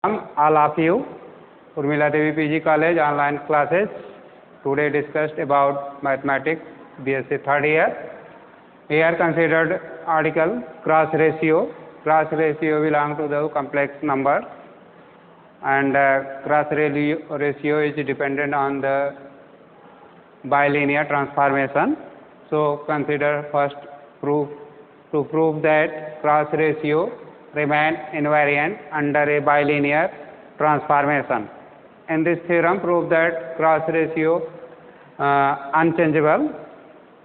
All of you, Urmila Devi PG College online classes. Today discussed about mathematics, BSc third year. Here considered article cross ratio. Cross ratio belong to the complex number, and cross ratio is dependent on the bilinear transformation. So consider first proof. To prove that cross ratio remain invariant under a bilinear transformation. In this theorem, prove that cross ratio unchangeable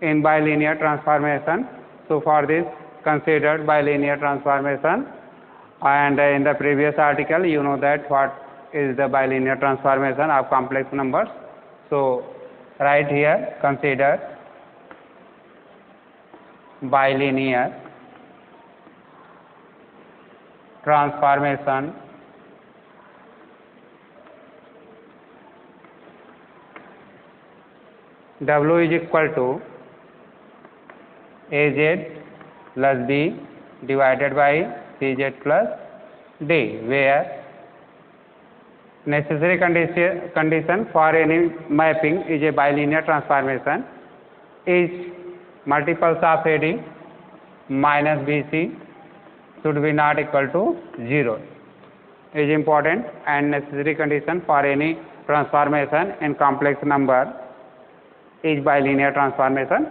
in bilinear transformation. So for this, considered bilinear transformation. And in the previous article, you know that what is the bilinear transformation of complex numbers. So right here, consider bilinear transformation W is equal to AZ plus B divided by CZ plus D, where necessary condition for any mapping is a bilinear transformation is multiples of AD minus BC should be not equal to 0 is important, and necessary condition for any transformation in complex number is bilinear transformation.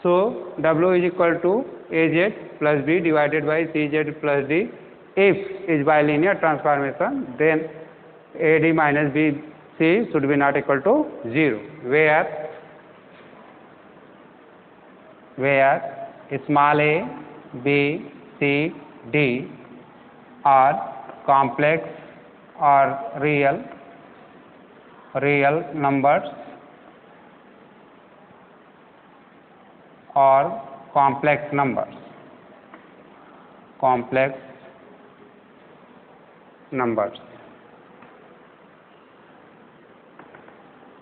So W is equal to AZ plus B divided by CZ plus D. If is bilinear transformation, then AD minus BC should be not equal to 0, where small a, B, C, D are complex or real numbers or complex numbers.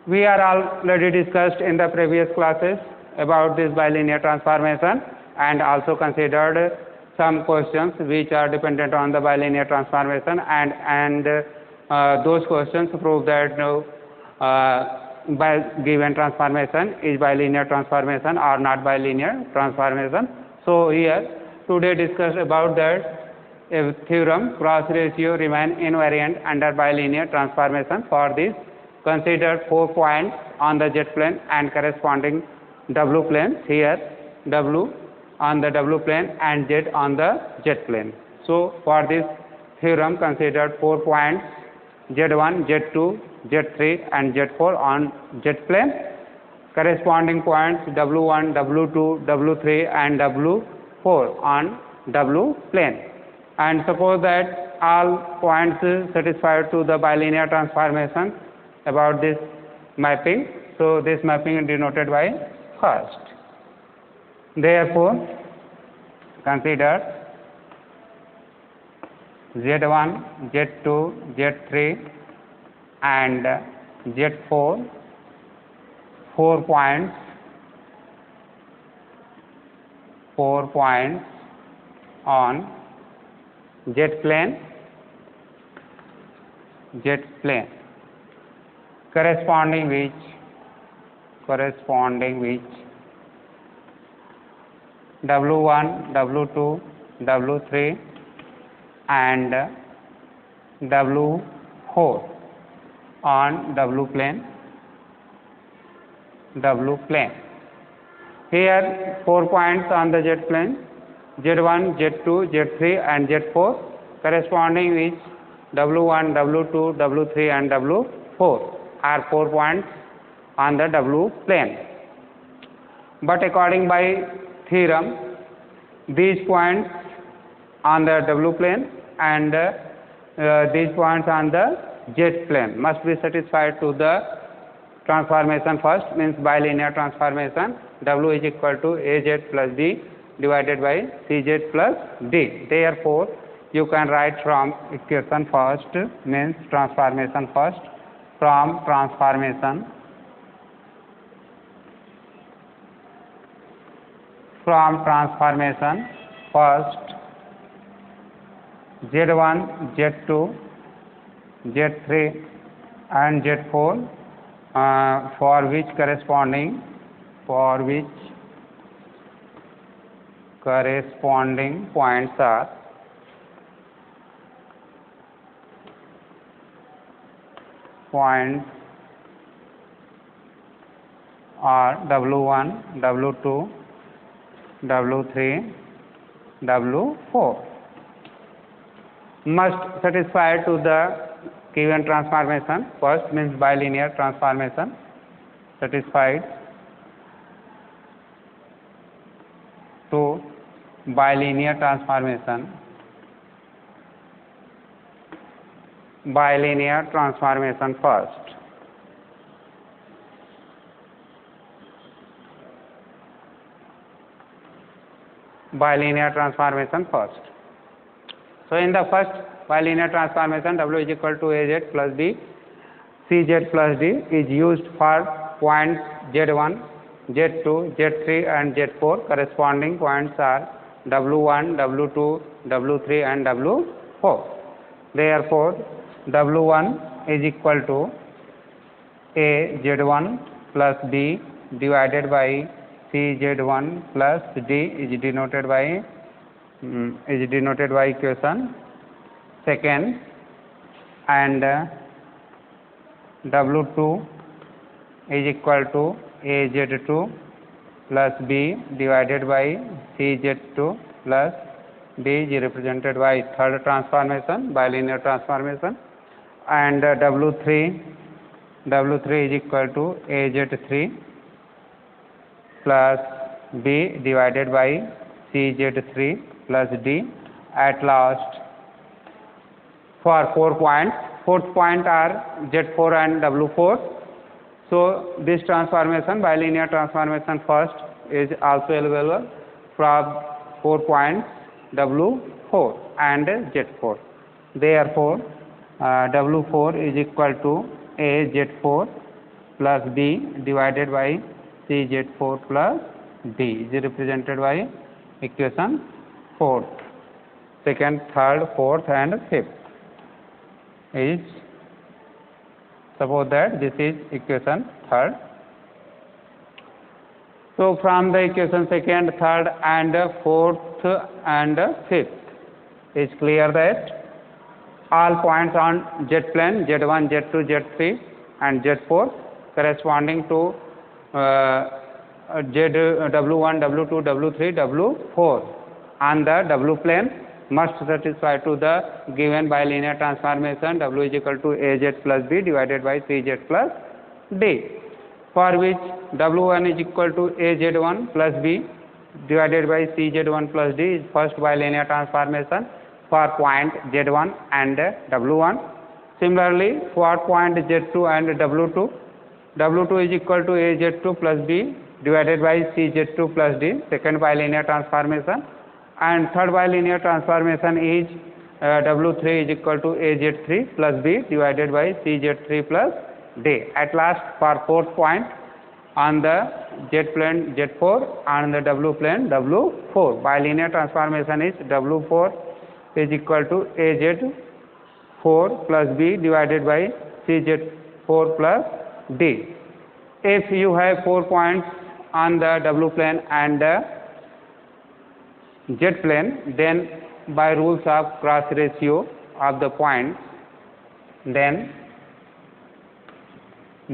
We are already discussed in the previous classes about this bilinear transformation, and also considered some questions which are dependent on the bilinear transformation, and those questions prove that by given transformation is bilinear transformation or not bilinear transformation. So here today discussed about that a theorem cross ratio remain invariant under bilinear transformation. For this, consider 4 points on the z plane and corresponding w plane. Here w on the w plane and z on the z plane. So for this theorem, consider 4 points z1, z2, z3 and z4 on z plane. Corresponding points w1, w2, w3 and w4 on w plane. And suppose that all points satisfied to the bilinear transformation about this mapping. So this mapping is denoted by first. Therefore, consider Z1, Z2, Z3 and Z4 4 points on Z plane corresponding which W1, W2, W3 and W4 on W plane. Here 4 points on the Z plane, Z1, Z2, Z3 and Z4 corresponding which W1, W2, W3 and W4 are 4 points on the W plane. But according by theorem, these points on the W plane and these points on the Z plane must be satisfied to the transformation first, means bilinear transformation. W is equal to AZ plus B divided by CZ plus D. Therefore, you can write from equation first, means transformation first, from transformation first Z1, Z2, Z3 and Z4 for which corresponding points are W1, W2, W3, W4 must satisfy to the given transformation. First means bilinear transformation satisfied to bilinear transformation first. Bilinear transformation first. So in the first bilinear transformation, W is equal to AZ plus D, CZ plus D is used for points Z1, Z2, Z3 and Z4. Corresponding points are W1, W2, W3 and W4. Therefore, W1 is equal to AZ1 plus D divided by CZ1 plus D is denoted by equation second, and W2 is equal to AZ2 plus B divided by CZ2 plus D is represented by third transformation, bilinear transformation, and W3 is equal to AZ3 plus B divided by CZ3 plus D. At last, for 4 points, fourth point are Z4 and W4. So this transformation, bilinear transformation first, is also available from 4 points W4 and Z4. Therefore, W4 is equal to AZ4 plus B divided by CZ4 plus D is represented by equation 4th. Second, third, fourth and fifth is, suppose that this is equation third. So from the equation second, third and fourth and fifth, is clear that all points on Z plane Z1, Z2, Z3 and Z4 corresponding to W1, W2, W3, W4 on the W plane must satisfy to the given bilinear transformation W is equal to AZ plus B divided by CZ plus D, for which W1 is equal to AZ1 plus B divided by CZ1 plus D is first bilinear transformation for point Z1 and W1. Similarly, for point Z2 and W2, W2 is equal to AZ2 plus B divided by CZ2 plus D, second bilinear transformation, and third bilinear transformation is W3 is equal to AZ3 plus B divided by CZ3 plus D. At last, for fourth point on the Z plane Z4 and the W plane W4, bilinear transformation is W4 is equal to AZ4 plus B divided by CZ4 plus D. If you have 4 points on the W plane and Z plane, then by rules of cross ratio of the points, then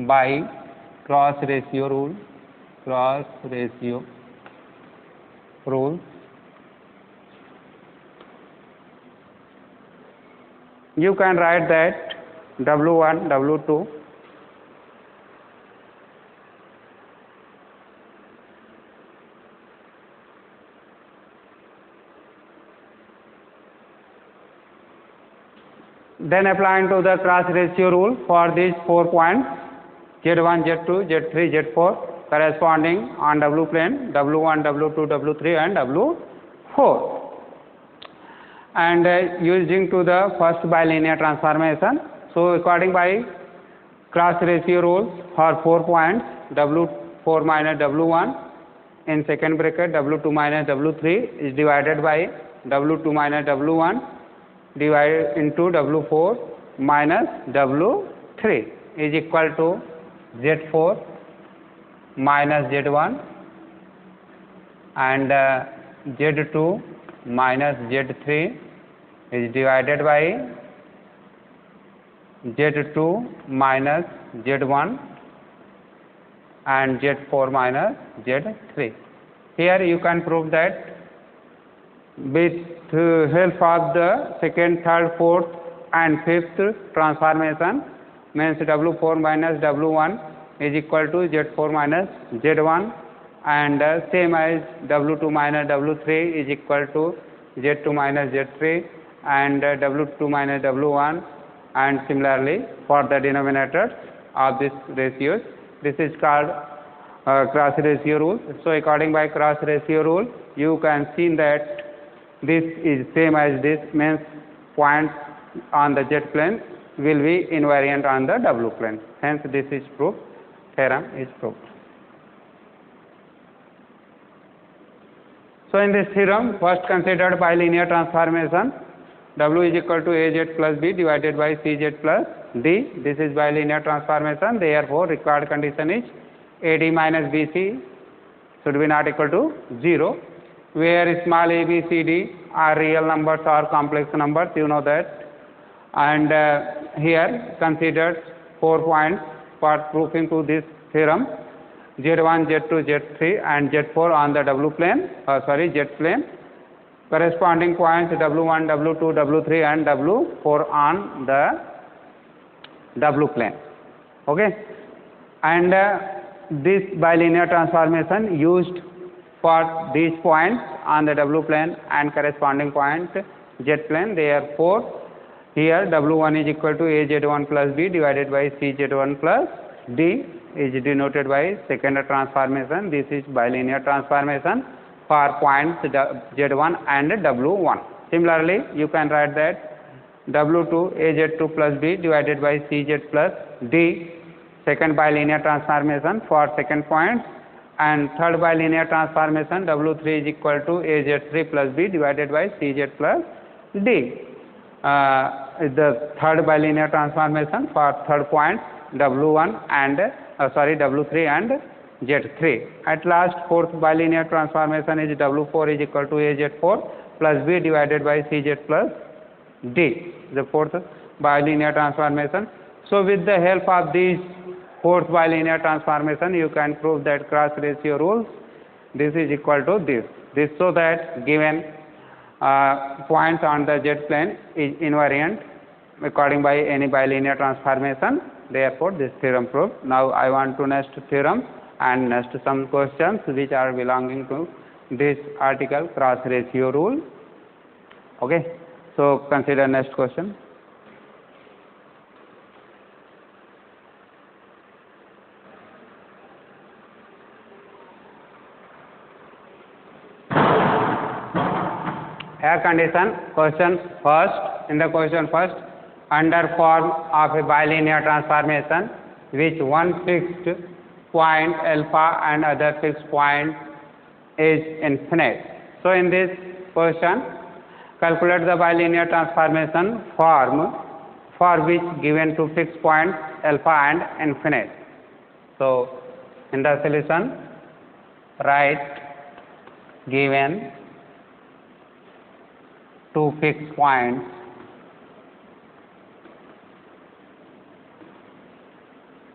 by cross ratio rule, you can write that W1, W2 then applying to the cross ratio rule for these 4 points Z1, Z2, Z3, Z4 corresponding on W plane W1, W2, W3 and W4, and using to the first bilinear transformation. So according by cross ratio rules for 4 points W4 minus W1 in second bracket W2 minus W3 is divided by W2 minus W1 divided into W4 minus W3 is equal to Z4 minus Z1 and Z2 minus Z3 is divided by Z2 minus Z1 and Z4 minus Z3. Here you can prove that with help of the second, third, fourth and fifth transformation, means W4 minus W1 is equal to Z4 minus Z1 and same as W2 minus W3 is equal to Z2 minus Z3 and W2 minus W1, and similarly for the denominators of this ratios. This is called cross ratio rule. So according by cross ratio rule, you can see that this is same as this, means points on the Z plane will be invariant on the W plane. Hence this is proved, theorem is proved. So in this theorem, first considered bilinear transformation, W is equal to AZ plus B divided by CZ plus D. This is bilinear transformation. Therefore, required condition is AD minus BC should be not equal to 0. Where small a, b, c, d are real numbers or complex numbers, you know that. And here considered 4 points for proving to this theorem: Z1, Z2, Z3 and Z4 on the W plane, Z plane. Corresponding points W1, W2, W3 and W4 on the W plane. Okay, and this bilinear transformation used for these points on the W plane and corresponding point Z plane. Therefore, here W1 is equal to AZ1 plus B divided by CZ1 plus D is denoted by second transformation. This is bilinear transformation for points Z1 and W1. Similarly, you can write that W2 AZ2 plus B divided by CZ plus D, second bilinear transformation for second point, and third bilinear transformation W3 is equal to AZ3 plus B divided by CZ plus D. The third bilinear transformation for third point W1 and W3 and Z3. At last, fourth bilinear transformation is W4 is equal to AZ4 plus B divided by CZ plus D, the fourth bilinear transformation. So with the help of these fourth bilinear transformation, you can prove that cross ratio rules, this is equal to this. This so that given points on the Z plane is invariant according by any bilinear transformation. Therefore, this theorem proved. Now I want to next theorem and next some questions which are belonging to this article cross ratio rule. Okay, so consider next question. Air condition question first. In the question first, under form of a bilinear transformation which one fixed point alpha and other fixed point is infinite. So in this question, calculate the bilinear transformation form for which given two fixed points alpha and infinite. So in the solution, write given two fixed points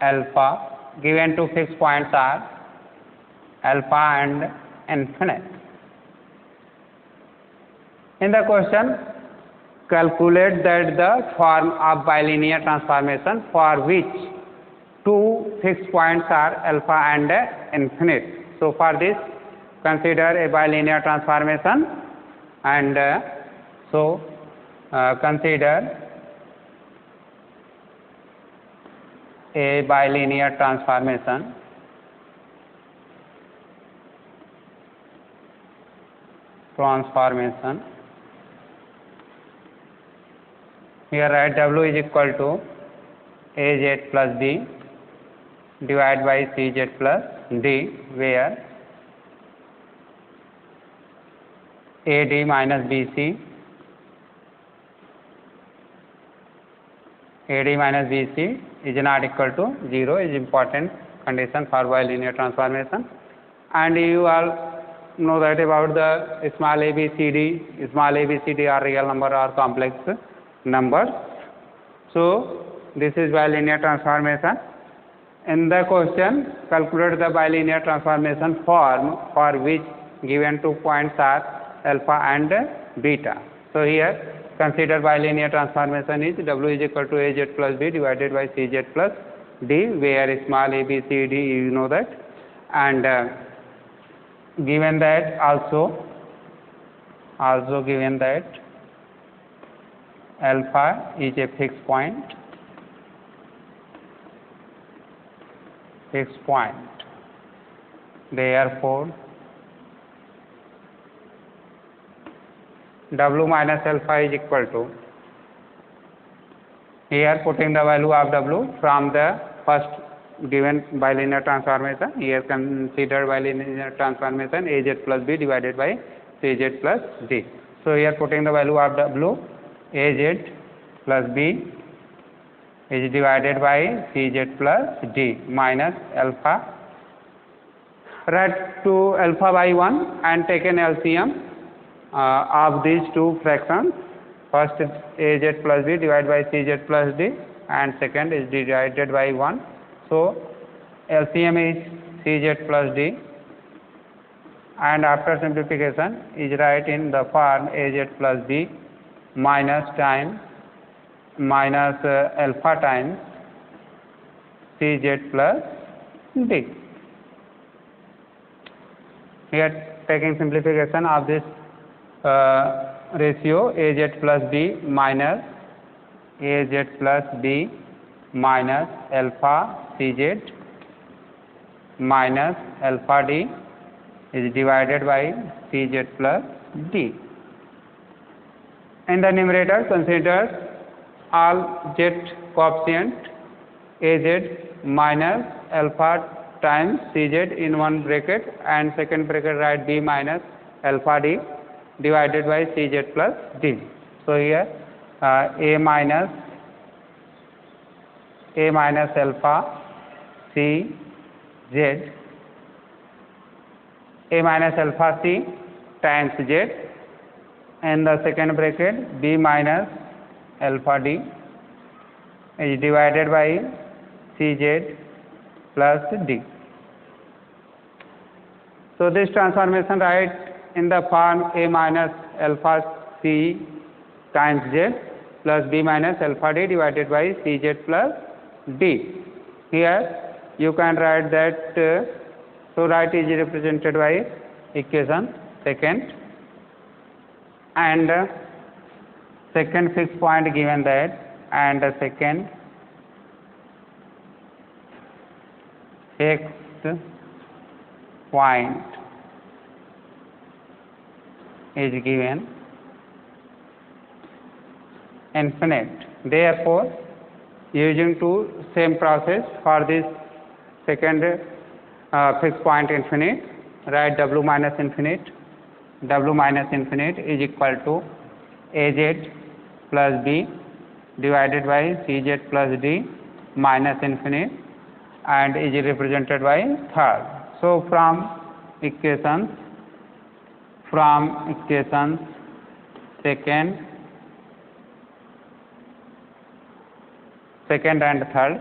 alpha, given two fixed points are alpha and infinite. In the question, calculate that the form of bilinear transformation for which two fixed points are alpha and infinite. So for this, consider a bilinear transformation, and consider a bilinear transformation here write W is equal to AZ plus B divided by CZ plus D, where AD minus BC AD minus BC is not equal to 0 is important condition for bilinear transformation. And you all know that about the small ABCD. Small ABCD are real number or complex numbers. So this is bilinear transformation. In the question, calculate the bilinear transformation form for which given 2 points are alpha and beta. So here consider bilinear transformation is W is equal to AZ plus B divided by CZ plus D, where small a, b, c, d, you know that. And given that also given that alpha is a fixed point. Therefore W minus alpha is equal to, here putting the value of W from the first given bilinear transformation. Here consider bilinear transformation AZ plus B divided by CZ plus D. So here putting the value of W, AZ plus B is divided by CZ plus D minus alpha. Write to alpha by 1 and take an LCM of these two fractions. First is AZ plus B divided by CZ plus D, and second is divided by 1. So LCM is CZ plus D, and after simplification is write in the form AZ plus B minus alpha times CZ plus D. Here taking simplification of this ratio AZ plus B minus AZ plus D minus alpha CZ minus alpha D is divided by CZ plus D. In the numerator, consider all Z coefficient AZ minus alpha times CZ in one bracket, and second bracket write B minus alpha D divided by CZ plus D. So here A minus alpha C Z, A minus alpha C times Z, and the second bracket B minus alpha D is divided by CZ plus D. So this transformation write in the form A minus alpha C times Z plus B minus alpha D divided by CZ plus D. Here you can write that, so right is represented by equation second, and second fixed point given that, and the second fixed point is given infinite. Therefore, using two same process for this second fixed point infinite, write W minus infinite. W minus infinite is equal to AZ plus B divided by CZ plus D minus infinite, and is represented by third. So from equations second and third,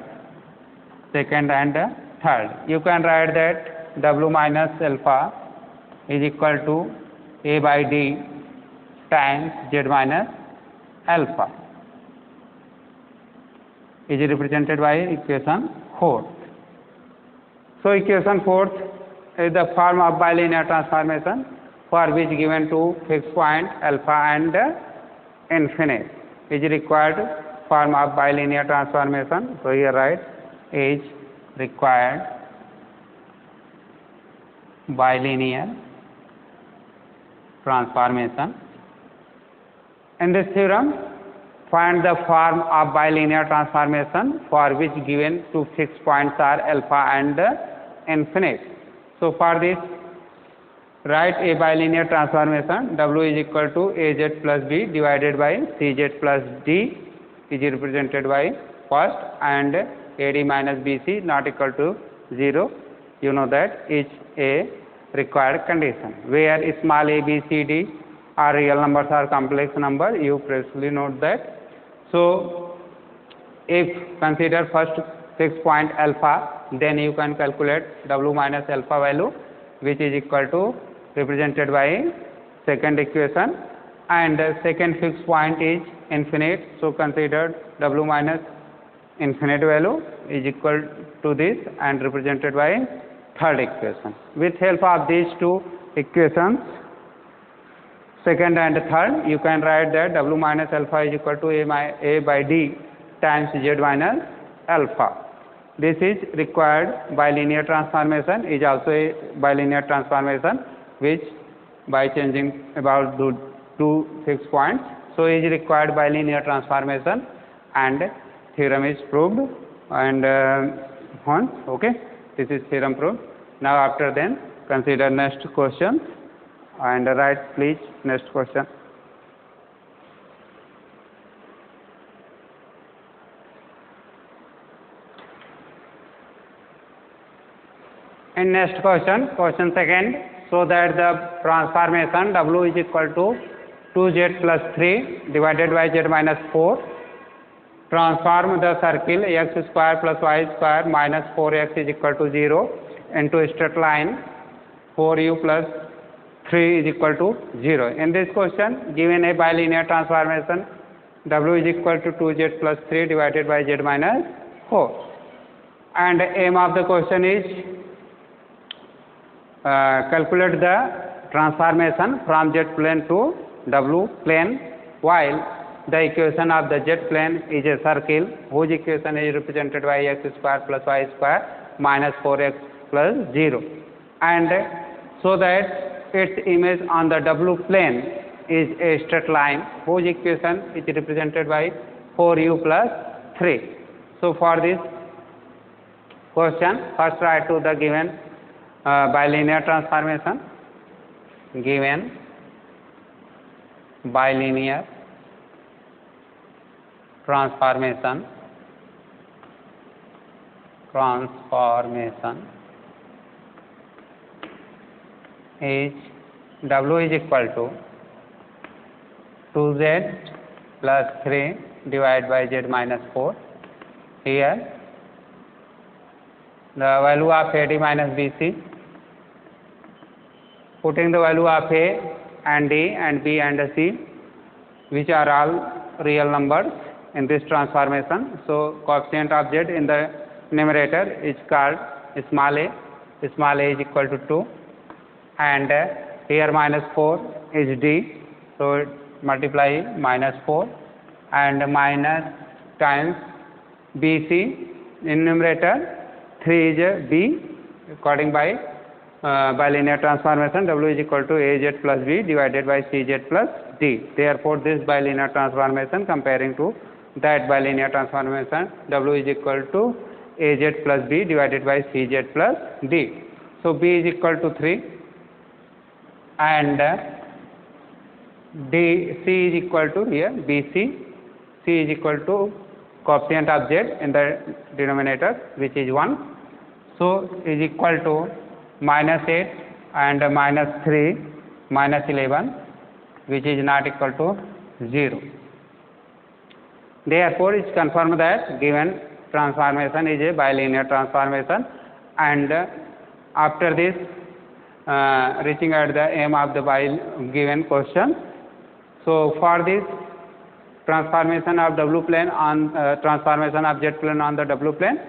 you can write that W minus alpha is equal to A by D times Z minus alpha, is represented by equation 4th. So equation 4th is the form of bilinear transformation for which given two fixed point alpha and infinite is required form of bilinear transformation. So here write is required bilinear transformation. In this theorem, find the form of bilinear transformation for which given two fixed points are alpha and infinite. So for this, write a bilinear transformation. W is equal to AZ plus B divided by CZ plus D is represented by first and AD minus BC not equal to 0. You know that is a required condition. Where small a, b, c, d are real numbers or complex number, you precisely note that. So, if consider first fixed point alpha, then you can calculate W minus alpha value, which is equal to represented by second equation, and second fixed point is infinite. So, consider W minus infinite value is equal to this and represented by third equation. With help of these two equations, second and third, you can write that W minus alpha is equal to A by D times Z minus alpha. This is required bilinear transformation, is also a bilinear transformation which by changing about the two fixed points. So, is required bilinear transformation and theorem is proved and okay, this is theorem proved. Now, after then consider next question and write please next question. In next question, question second, so that the transformation W is equal to 2Z plus 3 divided by Z minus 4, transform the circle x square plus y square minus 4x is equal to 0 into a straight line 4u plus 3 is equal to 0. In this question, given a bilinear transformation, W is equal to 2Z plus 3 divided by Z minus 4. And aim of the question is calculate the transformation from Z plane to W plane, while the equation of the Z plane is a circle whose equation is represented by x square plus y square minus 4x plus 0. And so that its image on the W plane is a straight line whose equation is represented by 4u plus 3. So, for this question, first write to the given bilinear transformation, given bilinear transformation is W is equal to 2Z plus 3 divided by Z minus 4. Here the value of AD minus BC, putting the value of A and D and B and C, which are all real numbers in this transformation. So, coefficient of Z in the numerator is called small a is equal to 2, and here minus 4 is D, so multiply minus 4 and minus times BC in numerator, 3 is B according by bilinear transformation. W is equal to AZ plus B divided by CZ plus D. Therefore, this bilinear transformation comparing to that bilinear transformation, W is equal to AZ plus B divided by CZ plus D. So, B is equal to 3 and C is equal to here BC, C is equal to coefficient of Z in the denominator, which is 1. So, is equal to minus 8 and minus 3 minus 11, which is not equal to 0. Therefore, it is confirmed that given transformation is a bilinear transformation, and after this reaching at the aim of the given question. So, for this transformation of W plane on transformation of Z plane on the W plane,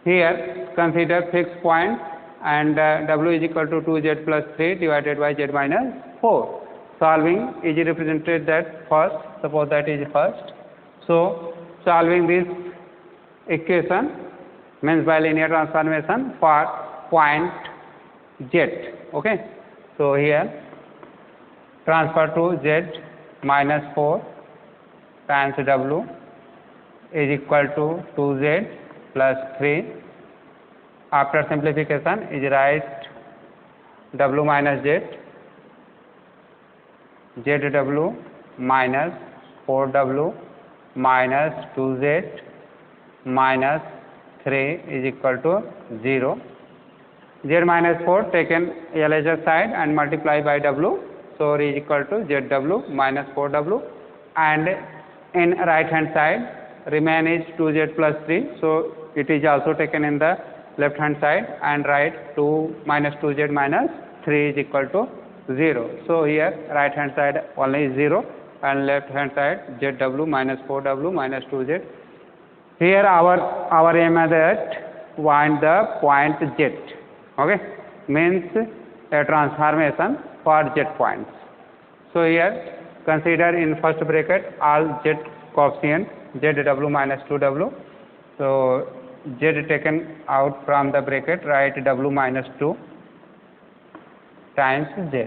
here consider fixed point and W is equal to 2Z plus 3 divided by Z minus 4. Solving is represented that first, suppose that is first. So, solving this equation means bilinear transformation for point Z. Okay. So, here transfer to Z minus 4 times W is equal to 2Z plus 3. After simplification is write W minus Z, ZW minus 4W minus 2Z minus 3 is equal to 0. Z minus 4 taken LHS side and multiply by W, so is equal to ZW minus 4W, and in right hand side remain is 2Z plus 3, so it is also taken in the left hand side and write 2 minus 2Z minus 3 is equal to 0. So here right hand side only is 0 and left hand side ZW minus 4W minus 2Z. Here our aim is that find the point Z. Okay, means a transformation for Z points. So here consider in first bracket all Z coefficient ZW minus 2W. So Z taken out from the bracket, write W minus 2 times Z.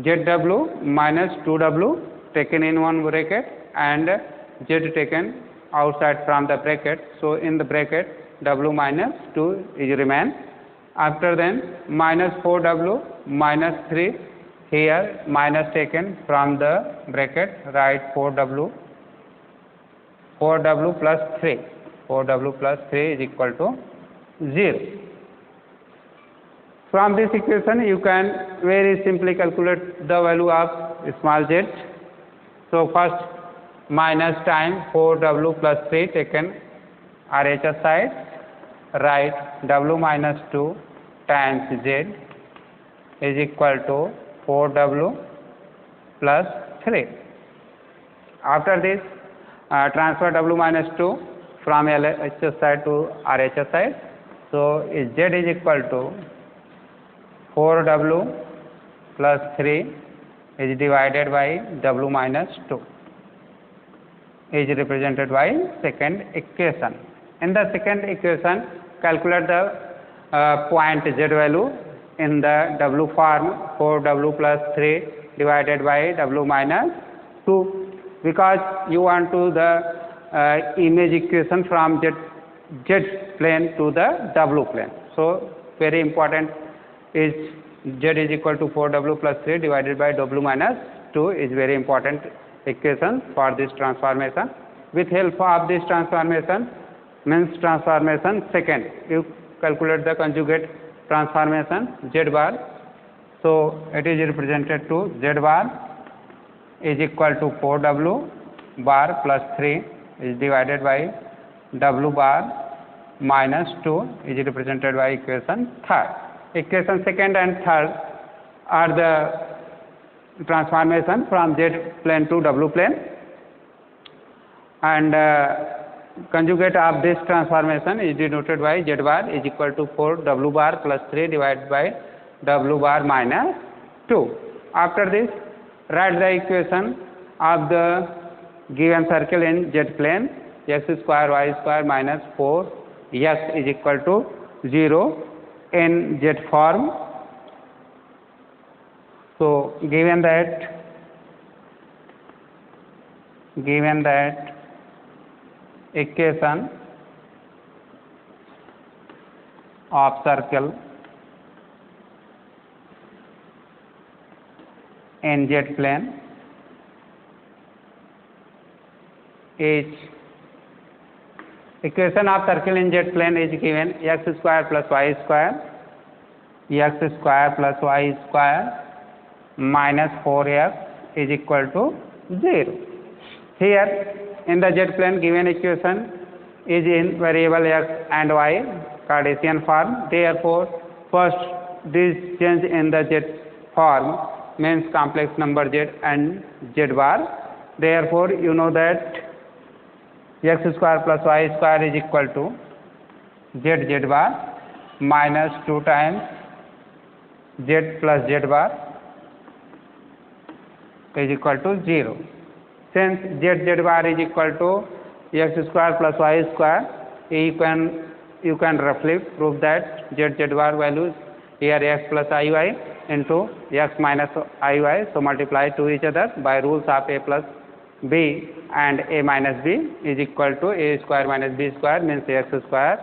ZW minus 2W taken in one bracket and Z taken outside from the bracket. So in the bracket W minus 2 is remain. After then minus 4W minus 3, here minus taken from the bracket, write 4W plus 3. 4W plus 3 is equal to 0. From this equation you can very simply calculate the value of small z. So first minus time 4W plus 3 taken RHS side, write W minus 2 times Z is equal to 4W plus 3. After this transfer W minus 2 from LHS side to RHS side. So Z is equal to 4W plus 3 is divided by W minus 2 is represented by second equation. In the second equation calculate the point Z value in the W form, 4W plus 3 divided by W minus 2, because you want to the image equation from Z plane to the W plane. So very important is Z is equal to 4W plus 3 divided by W minus 2 is very important equation for this transformation. With help of this transformation, means transformation second, you calculate the conjugate transformation Z bar. So it is represented to Z bar is equal to 4W bar plus 3 is divided by W bar minus 2 is represented by equation third. Equation second and third are the transformation from Z plane to W plane, and conjugate of this transformation is denoted by Z bar is equal to 4W bar plus 3 divided by W bar minus 2. After this write the equation of the given circle in Z plane, x square y square minus 4 x is equal to 0 in Z form. So given that equation of circle in Z plane is equation of circle in Z plane is given x square plus y square minus 4x is equal to 0. Here in the Z plane given equation is in variable x and y Cartesian form. Therefore first this change in the Z form means complex number Z and Z bar. Therefore you know that x square plus y square is equal to Z bar minus 2 times Z plus Z bar is equal to 0. Since Z bar is equal to x square plus y square, you can roughly prove that Z bar values here x plus iy into x minus iy, so multiply to each other by rules of a plus b and a minus b is equal to a square minus b square, means x square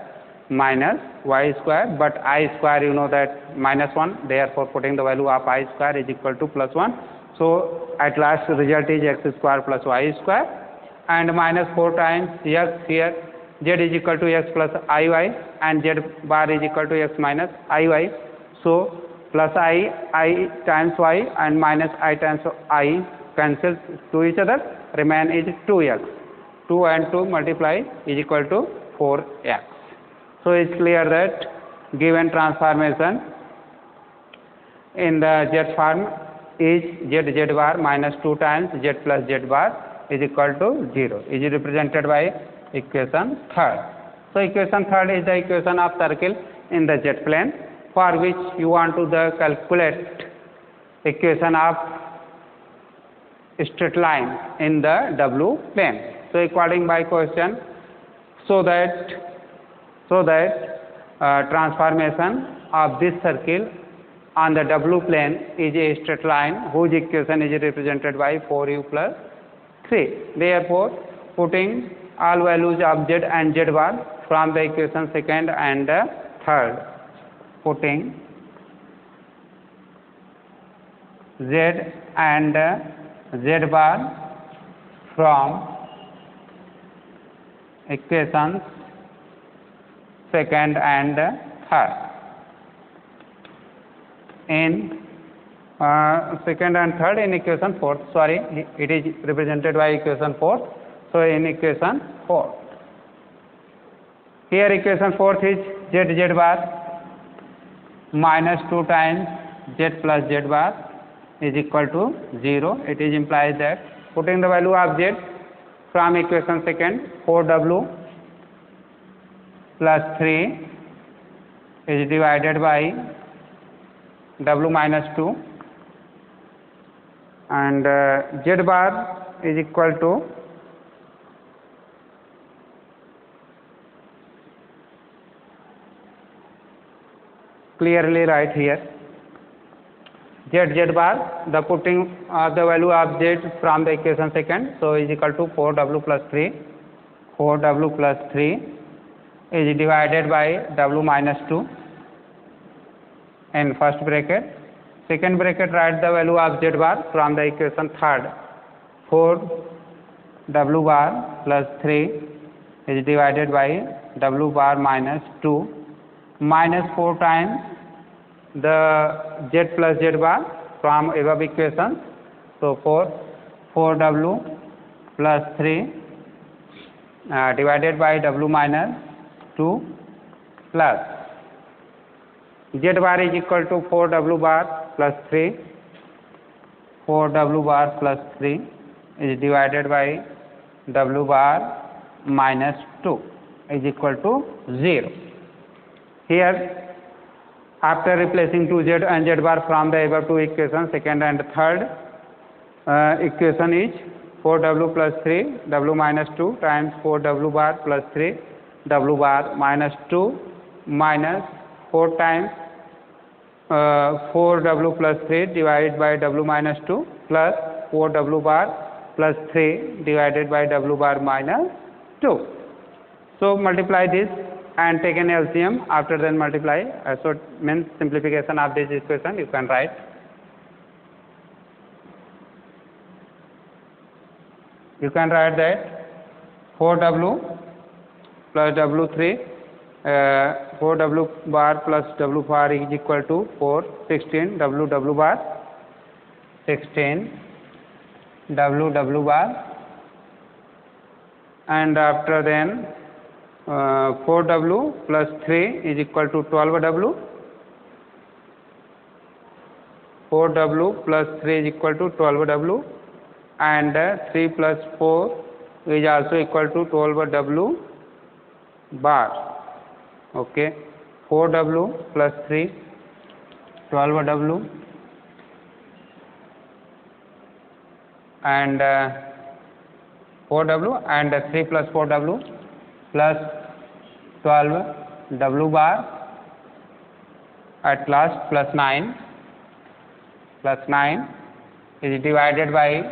minus y square, but I square you know that minus 1, therefore putting the value of I square is equal to plus 1. So at last result is x square plus y square, and minus 4 times x here, z is equal to x plus iy and z bar is equal to x minus iy. So plus I times y and minus I times I cancel to each other, remain is 2x. 2 and 2 multiply is equal to 4x. So it's clear that given transformation in the z form is z bar minus 2 times z plus z bar is equal to 0, is represented by equation 3rd. So equation 3rd is the equation of circle in the z plane, for which you want to calculate equation of straight line in the w plane. So according by question, so that transformation of this circle on the w plane is a straight line whose equation is represented by 4u plus 3. Therefore, putting all values of z and z bar from the equation 2nd and 3rd, putting z and z bar from equations 2nd and 3rd. In 2nd and 3rd, in equation 4th, sorry, it is represented by equation 4th. So in equation 4th, here equation 4th is z bar minus 2 times z plus z bar is equal to 0. It is implies that putting the value of z from equation 2nd, 4w plus 3 is divided by w minus 2, and z bar is equal to clearly right here z bar, the putting the value of z from the equation 2nd, so is equal to 4w plus 3. 4w plus 3 is divided by w minus 2 in first bracket. Second bracket, write the value of z bar from the equation 3rd. 4w bar plus 3 is divided by w bar minus 2, minus 4 times the z plus z bar from above equation. So 4w plus 3 divided by w minus 2 plus z bar is equal to 4w bar plus 3. 4w bar plus 3 is divided by w bar minus 2 is equal to 0. Here, after replacing 2z and z bar from the above two equations, 2nd and 3rd, equation is 4w plus 3 w minus 2 times 4w bar plus 3 w bar minus 2 minus 4 times 4w plus 3 divided by w minus 2 plus 4w bar plus 3 divided by w bar minus 2. So multiply this and take an LCM, after then multiply. So means simplification of this equation you can write. You can write that 4w plus w3 4w bar plus w bar is equal to 4, 16 w bar, 16 w bar, and after then 4w plus 3 is equal to 12w, 4w plus 3 is equal to 12w, and 3 plus 4 is also equal to 12w bar. Okay, 4w plus 3, 12w, and 4w and 3 plus 4w plus 12w bar, at last plus 9 is divided by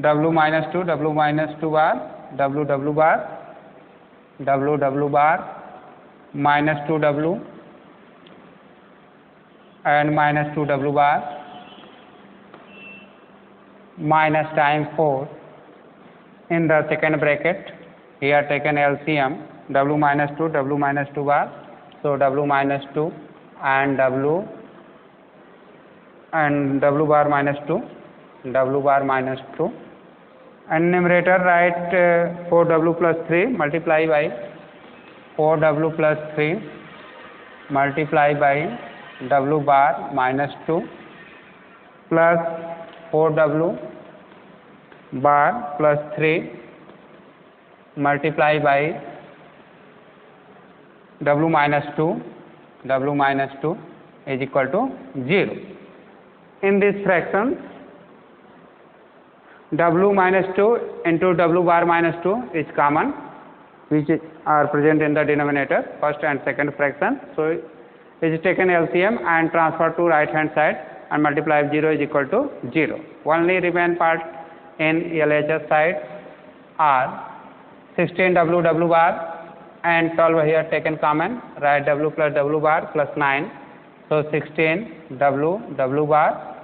w minus 2 bar, w bar minus 2w and minus 2w bar minus times 4 in the second bracket, here taken LCM, W minus 2, W minus 2 bar, so W minus 2 and W bar minus 2, W bar minus 2, and numerator write 4W plus 3 multiply by 4W plus 3 multiply by W bar minus 2 plus 4W bar plus 3 multiply by W minus 2 is equal to 0. In this fraction, W minus 2 into W bar minus 2 is common, which are present in the denominator, first and second fraction. So it is taken LCM and transferred to right hand side and multiply 0 is equal to 0. Only remain part in LHS side are 16W W bar and 12 here taken common, write W plus W bar plus 9. So 16W W bar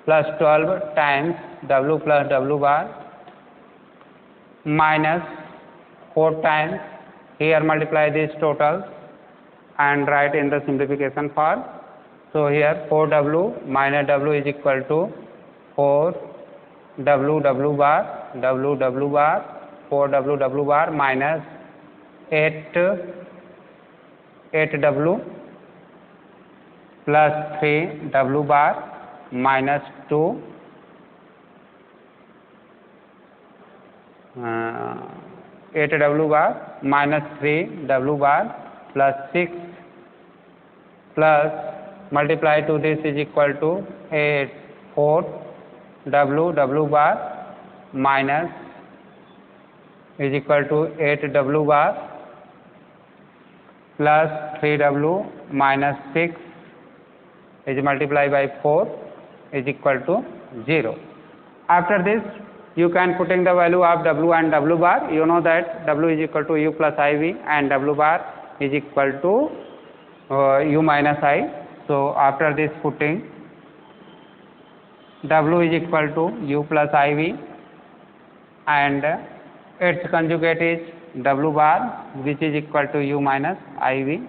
plus 12 times W plus W bar minus 4 times, here multiply these totals and write in the simplification form. So here 4W minus W is equal to 4W W bar 4W W bar minus 8W plus 3W bar minus 2 8W bar minus 3W bar plus 6 plus multiply to this is equal to 4W W bar minus is equal to 8W bar plus 3W minus 6 is multiplied by 4 is equal to 0. After this, you can putting the value of W and W bar. You know that W is equal to U plus IV and W bar is equal to U minus I. So after this putting, W is equal to U plus IV and its conjugate is W bar, which is equal to U minus IV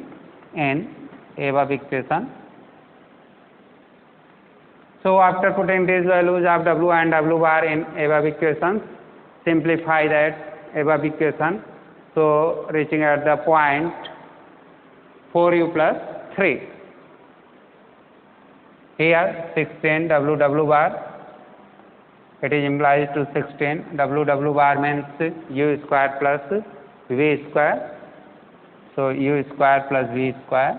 in above equation. So after putting these values of W and W bar in above equations, simplify that above equation. So reaching at the point 4U plus 3. Here 16 W bar, it is implies to 16 W bar means U square plus V square. So U square plus V square,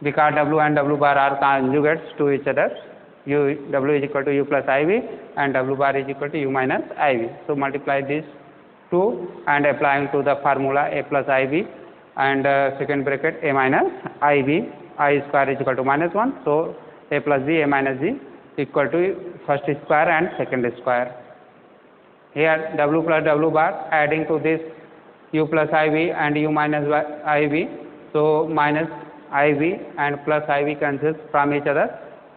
because W and W bar are conjugates to each other. W is equal to U plus IV and W bar is equal to U minus IV. So multiply these two and applying to the formula A plus IV and second bracket A minus IV. I square is equal to minus 1. So A plus B, A minus B equal to first square and second square. Here W plus W bar adding to this U plus IV and U minus IV. So minus IV and plus IV cancels from each other.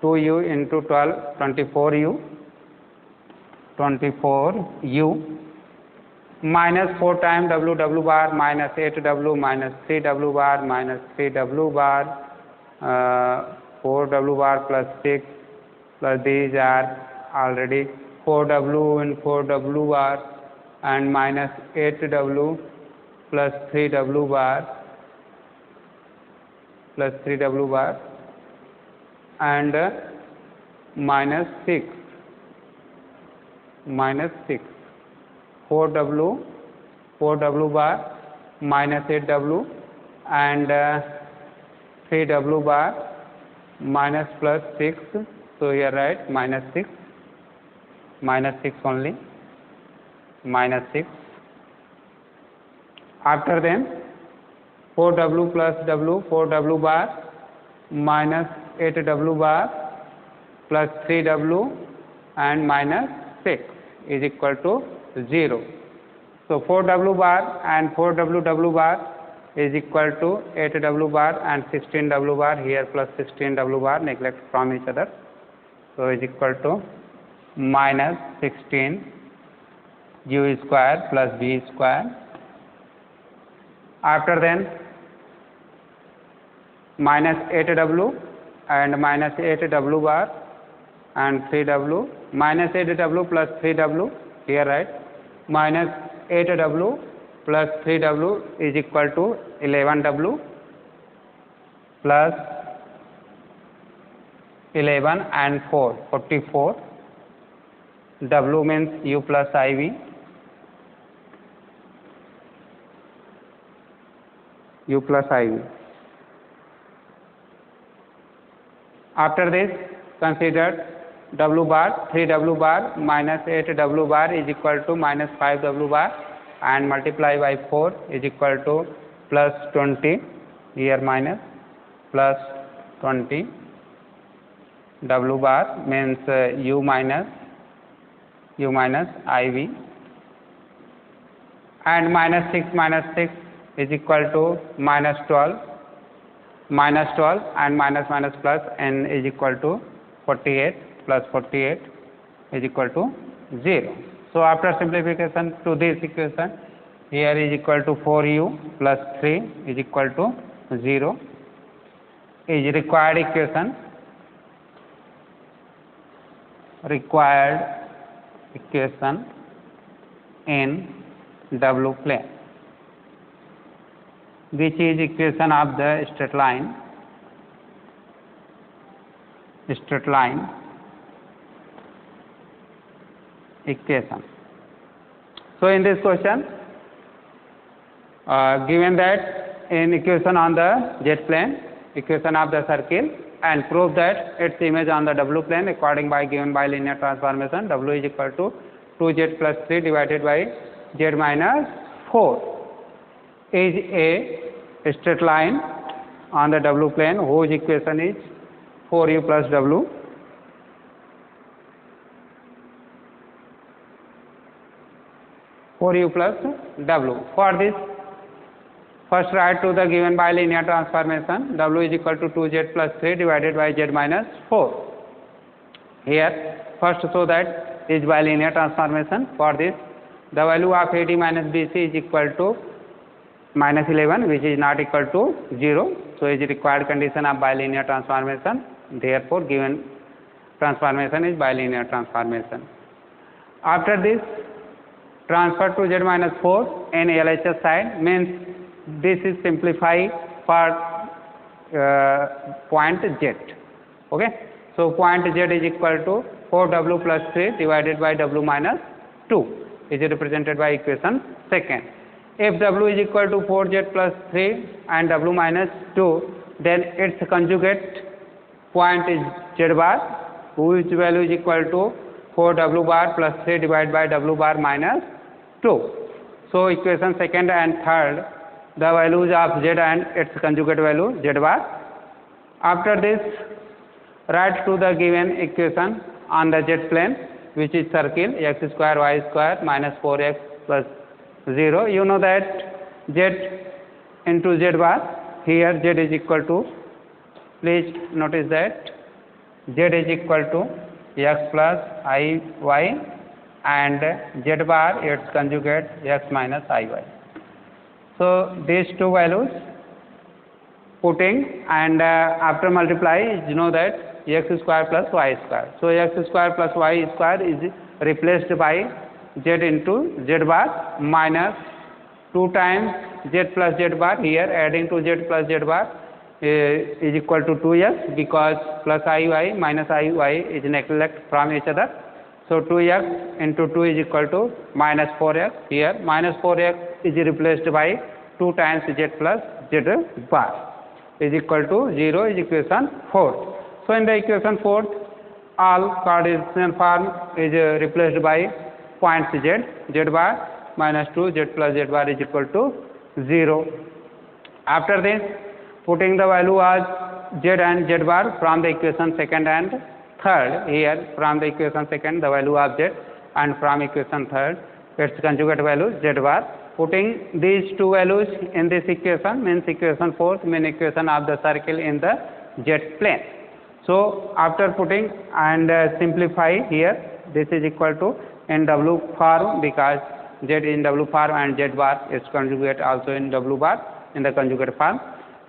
2U into 12, 24U. Minus 4 times W bar minus 8W minus 3W bar minus 3W bar 4W bar plus 6 plus these are already 4W and 4W bar and minus 8W plus 3W bar plus 3W bar and minus 6 4W bar minus 8W and 3W bar minus plus 6. So here write minus 6 only, minus 6. After then 4W plus W, 4W bar minus 8W bar plus 3W and minus 6 is equal to 0. So 4W bar and 4W bar is equal to 8W bar and 16W bar, here plus 16W bar neglect from each other. So is equal to minus 16 u square plus v square. After then minus 8w and minus 8w bar and 3w, minus 8w plus 3w here, right? Minus 8w plus 3w is equal to 11w plus 11 and 4, 44. W means u plus iv. U plus iv. After this, consider w bar, 3w bar minus 8w bar is equal to minus 5w bar and multiply by 4 is equal to plus 20, here minus plus 20. W bar means u minus iv, and minus 6 is equal to minus 12 and minus plus n is equal to 48 plus 48 is equal to 0. So after simplification to this equation, here is equal to 4u plus 3 is equal to 0 is required equation. In W plane, which is equation of the straight line equation. So in this question, given that in equation on the Z plane, equation of the circle, and prove that its image on the W plane according by given by linear transformation, W is equal to 2z plus 3 divided by z minus 4 is a straight line on the W plane whose equation is 4u plus w. For this, first write to the given bilinear transformation, w is equal to 2z plus 3 divided by z minus 4. Here first show that is bilinear transformation. For this, the value of AD minus BC is equal to minus 11, which is not equal to 0. So is required condition of bilinear transformation. Therefore given transformation is bilinear transformation. After this, transfer to z minus 4 in LHS side, means this is simplified for point z. Okay, so point z is equal to 4w plus 3 divided by w minus 2 is represented by equation second. If w is equal to 4z plus 3 and w minus 2, then its conjugate point is z bar, whose value is equal to 4w bar plus 3 divided by w bar minus 2. So equation second and third, the values of z and its conjugate value z bar. After this, write to the given equation on the z plane, which is circle x square y square minus 4x plus 0. You know that z into z bar, here z is equal to, please notice that z is equal to x plus I y and z bar its conjugate x minus I y. So these two values putting, and after multiply, you know that x square plus y square. So x square plus y square is replaced by z into z bar minus 2 times z plus z bar, here adding to z plus z bar is equal to 2x, because plus iy minus iy is neglect from each other. So 2x into 2 is equal to minus 4x, here minus 4x is replaced by 2 times z plus z bar is equal to 0 is equation 4th. So in the equation 4th, all Cartesian form is replaced by points z bar minus 2 z plus z bar is equal to 0. After this, putting the value as z and z bar from the equation second and third, here from the equation second the value of z and from equation third its conjugate value z bar. Putting these two values in this equation means equation 4th, mean equation of the circle in the z plane. So after putting and simplify, here this is equal to in w form, because Z in W form and Z bar its conjugate also in W bar in the conjugate form.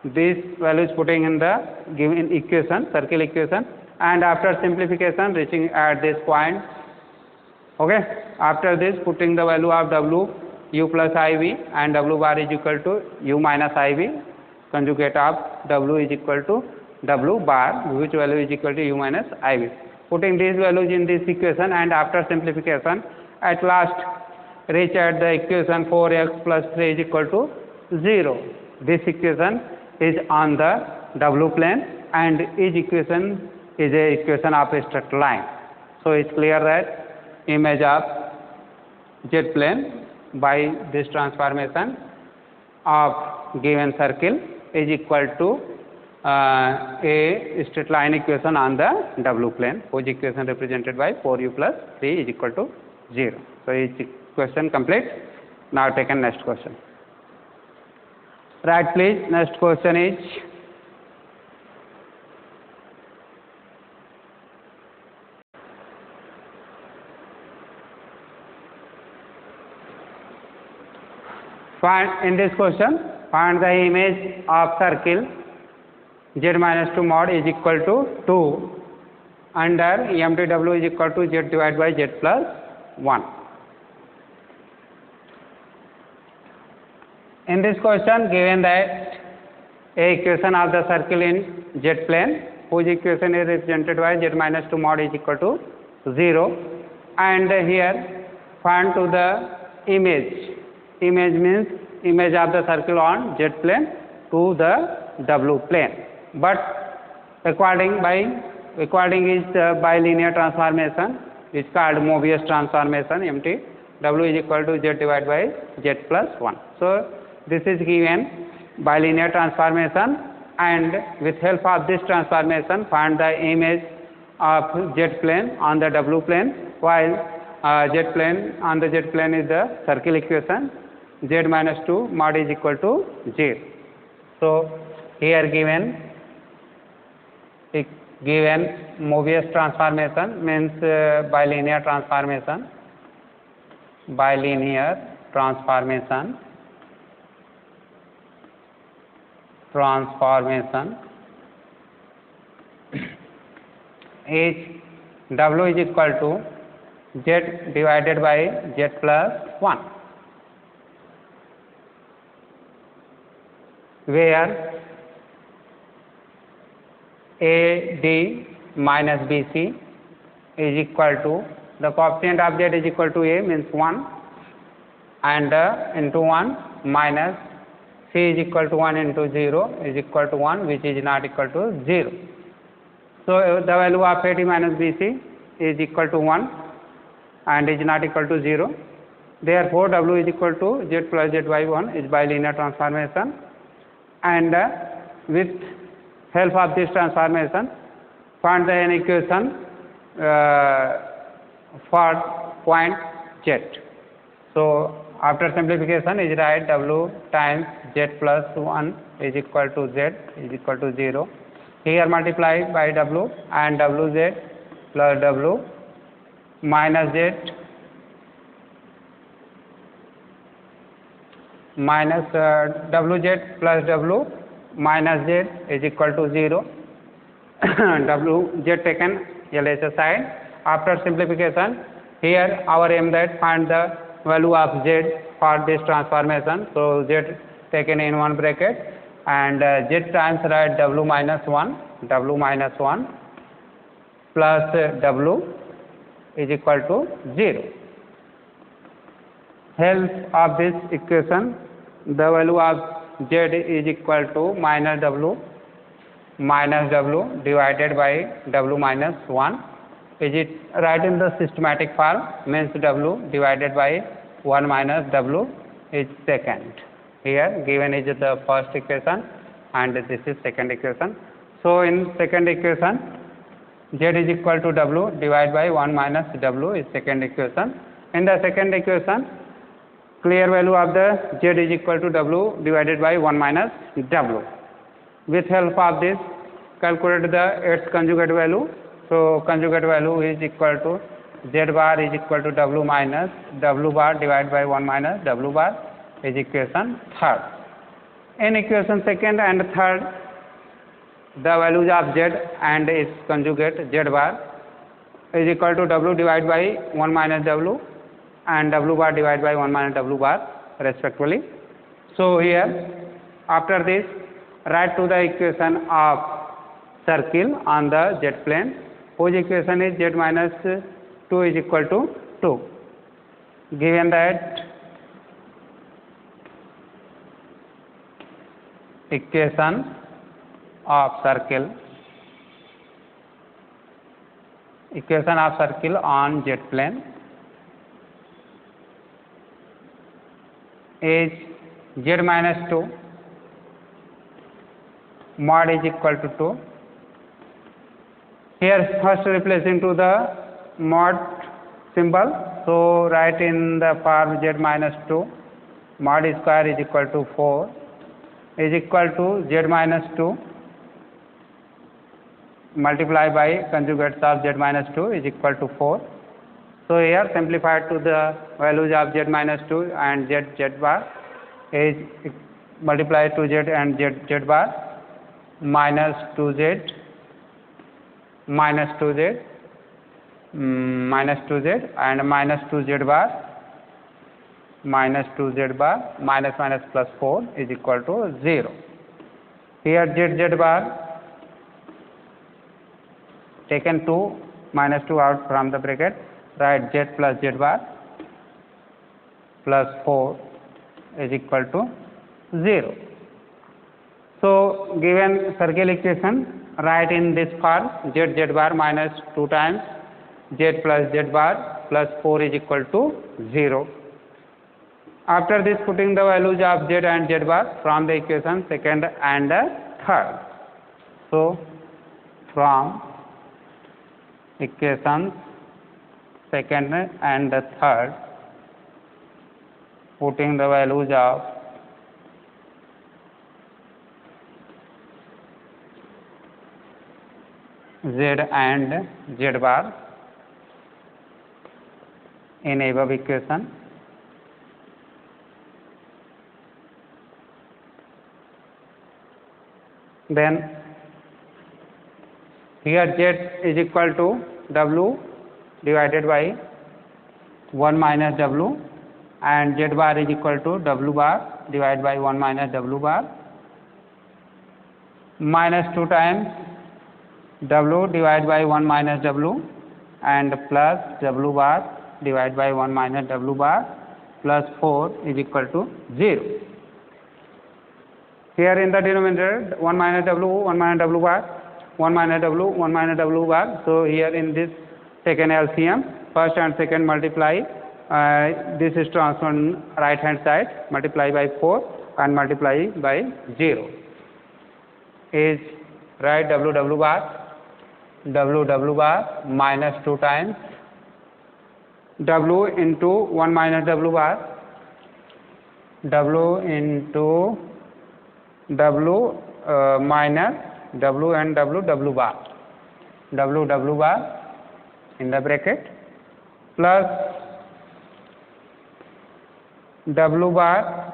This value is putting in the given equation, circle equation, and after simplification reaching at this point. Okay, after this putting the value of W U plus IV and W bar is equal to U minus IV, conjugate of W is equal to W bar, which value is equal to U minus IV. Putting these values in this equation and after simplification at last reach at the equation 4x plus 3 is equal to 0. This equation is on the W plane and each equation is a equation of a straight line. So it's clear that image of Z plane by this transformation of given circle is equal to a straight line equation on the W plane, whose equation represented by 4u plus 3 is equal to 0. So each question complete. Now taken next question. Right, please. Next question is in this question find the image of circle Z minus 2 mod is equal to 2 under MTW is equal to Z divided by Z plus 1. In this question given that a equation of the circle in Z plane whose equation is represented by Z minus 2 mod is equal to 0, and here find to the image. Image means image of the circle on Z plane to the W plane. But according is the bilinear transformation is called Mobius transformation. MT W is equal to Z divided by Z plus 1. So this is given bilinear transformation, and with help of this transformation find the image of Z plane on the W plane, while Z plane on the Z plane is the circle equation Z minus 2 mod is equal to 0. So here given Mobius transformation means bilinear transformation is W is equal to Z divided by Z plus 1, where AD minus BC is equal to the coefficient of Z is equal to A means 1 and into 1 minus C is equal to 1 into 0 is equal to 1, which is not equal to 0. So the value of AD minus BC is equal to 1 and is not equal to 0. Therefore W is equal to Z plus Z by 1 is bilinear transformation, and with help of this transformation find the equation for point Z. So after simplification is write W times Z plus 1 is equal to Z is equal to 0. Here multiply by W and WZ plus W minus Z minus WZ plus W minus Z is equal to 0. WZ taken LHS side. After simplification here our aim that find the value of Z for this transformation. So Z taken in one bracket and Z times write W minus 1 plus W is equal to 0. Help of this equation the value of Z is equal to minus W divided by W minus 1. Is it right in the systematic form means W divided by 1 minus W is second. Here given is the first equation and this is second equation. So in second equation Z is equal to W divided by 1 minus W is second equation. In the second equation clear value of the Z is equal to W divided by 1 minus W. With help of this calculate the its conjugate value. So conjugate value is equal to Z bar is equal to W minus W bar divided by 1 minus W bar is equation third. In equation second and third, the values of Z and its conjugate Z bar is equal to W divided by 1 minus W and W bar divided by 1 minus W bar respectively. So here, after this, write to the equation of circle on the Z plane, whose equation is Z minus 2 is equal to 2. Given that equation of circle on Z plane is Z minus 2 mod is equal to 2. Here first replacing to the mod symbol, so write in the form Z minus 2 mod square is equal to 4 is equal to Z minus 2 multiplied by conjugates of Z minus 2 is equal to 4. So here simplified to the values of Z minus 2 and Z bar is multiplied to Z and Z bar minus 2Z minus 2Z minus 2Z and minus 2Z bar minus 2Z bar minus minus plus 4 is equal to 0. Here Z bar taken 2 minus 2 out from the bracket, write Z plus Z bar plus 4 is equal to 0. So given circle equation, write in this form Z bar minus 2 times Z plus Z bar plus 4 is equal to 0. After this, putting the values of Z and Z bar from the equation second and third. So from equations second and third, putting the values of Z and Z bar in above equation, then here Z is equal to W divided by 1 minus W and Z bar is equal to W bar divided by 1 minus W bar minus 2 times W divided by 1 minus W and plus W bar divided by 1 minus W bar plus 4 is equal to 0. Here in the denominator 1 minus W, 1 minus W bar, 1 minus W, 1 minus W bar. So here in this second LCM, first and second multiply, this is transformed right hand side, multiply by 4 and multiply by 0 is write W bar minus 2 times W into 1 minus W bar, W into W minus W and W bar, W bar in the bracket plus W bar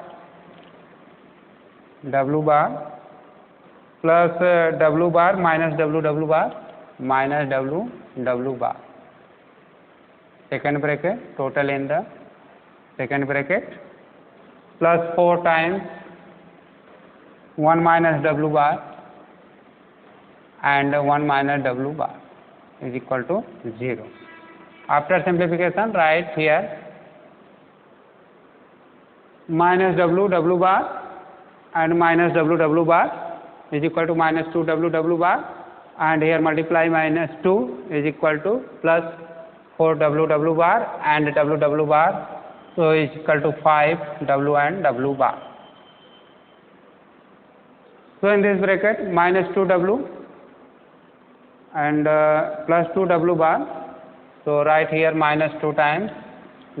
plus W bar minus W bar minus W bar. Second bracket, total in the second bracket plus 4 times 1 minus W bar and 1 minus W bar is equal to 0. After simplification, write here minus W bar and minus W bar is equal to minus 2 W bar, and here multiply minus 2 is equal to plus 4 W bar and W bar, so is equal to 5 W and W bar. So in this bracket minus 2 W and plus 2 W bar, so write here minus 2 times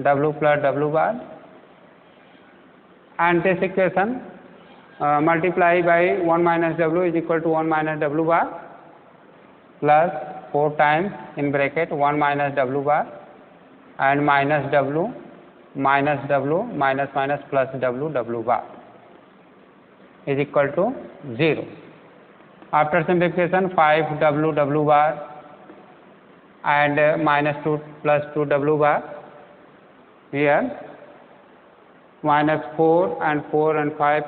W plus W bar, and this equation multiply by 1 minus W is equal to 1 minus W bar plus 4 times in bracket 1 minus W bar and minus w minus w minus minus plus w bar is equal to 0. After simplification, 5 w bar and minus 2 plus 2 w bar, here minus 4 and 5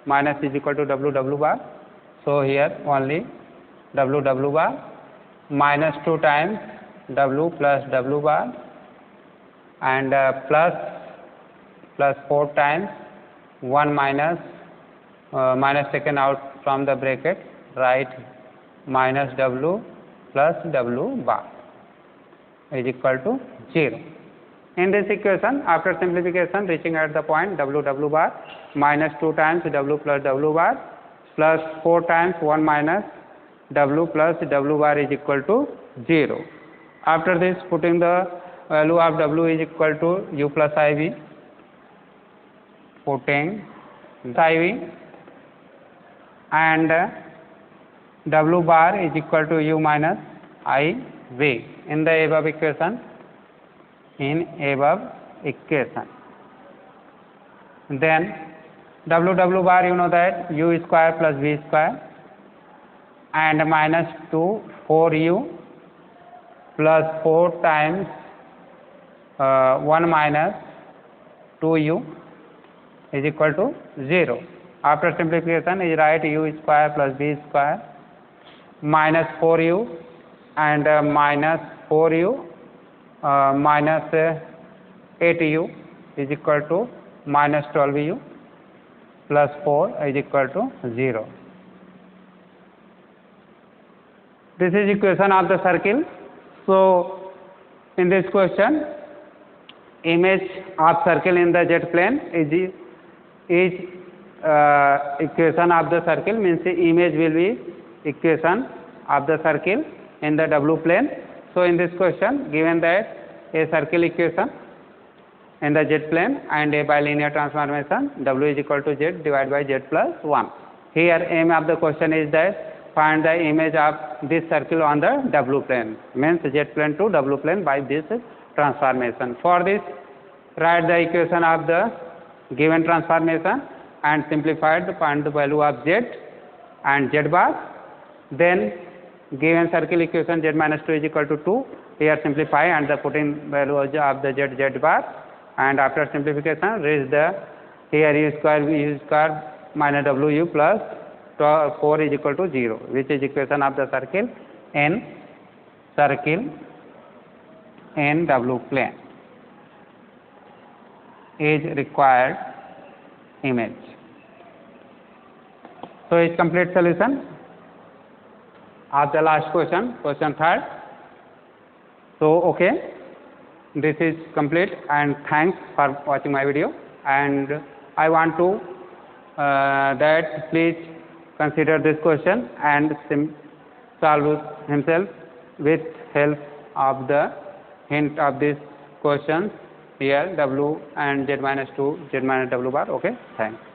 minus is equal to w bar. So here only w bar minus 2 times w plus w bar and plus 4 times 1 minus taken out from the bracket, write minus w plus w bar is equal to 0. In this equation, after simplification, reaching at the point w bar minus 2 times w plus w bar plus 4 times 1 minus w plus w bar is equal to 0. After this, putting the value of w is equal to u plus iv, putting iv and w bar is equal to u minus iv in the above equation. Then w bar, you know that u square plus v square and minus 2 4u plus 4 times 1 minus 2u is equal to 0. After simplification, is write u square plus v square minus 4u and minus 4u minus 8u is equal to minus 12u plus 4 is equal to 0. This is equation of the circle. So in this question, image of circle in the z plane is equation of the circle, means the image will be equation of the circle in the w plane. So in this question, given that a circle equation in the z plane and a bilinear transformation, w is equal to z divided by z plus 1. Here aim of the question is that find the image of this circle on the w plane, means z plane to w plane by this transformation. For this, write the equation of the given transformation and simplified, find the value of z and z bar. Then given circle equation z minus 2 is equal to 2, here simplify and the putting value of the z bar, and after simplification reach the here u square minus wu plus 4 is equal to 0, which is equation of the circle in w plane is required image. So it's complete solution of the last question, question 3rd. So okay, this is complete, and thanks for watching my video, and I want to that please consider this question and solve himself with help of the hint of this question here, w and z minus 2 z minus w bar. Okay, thanks.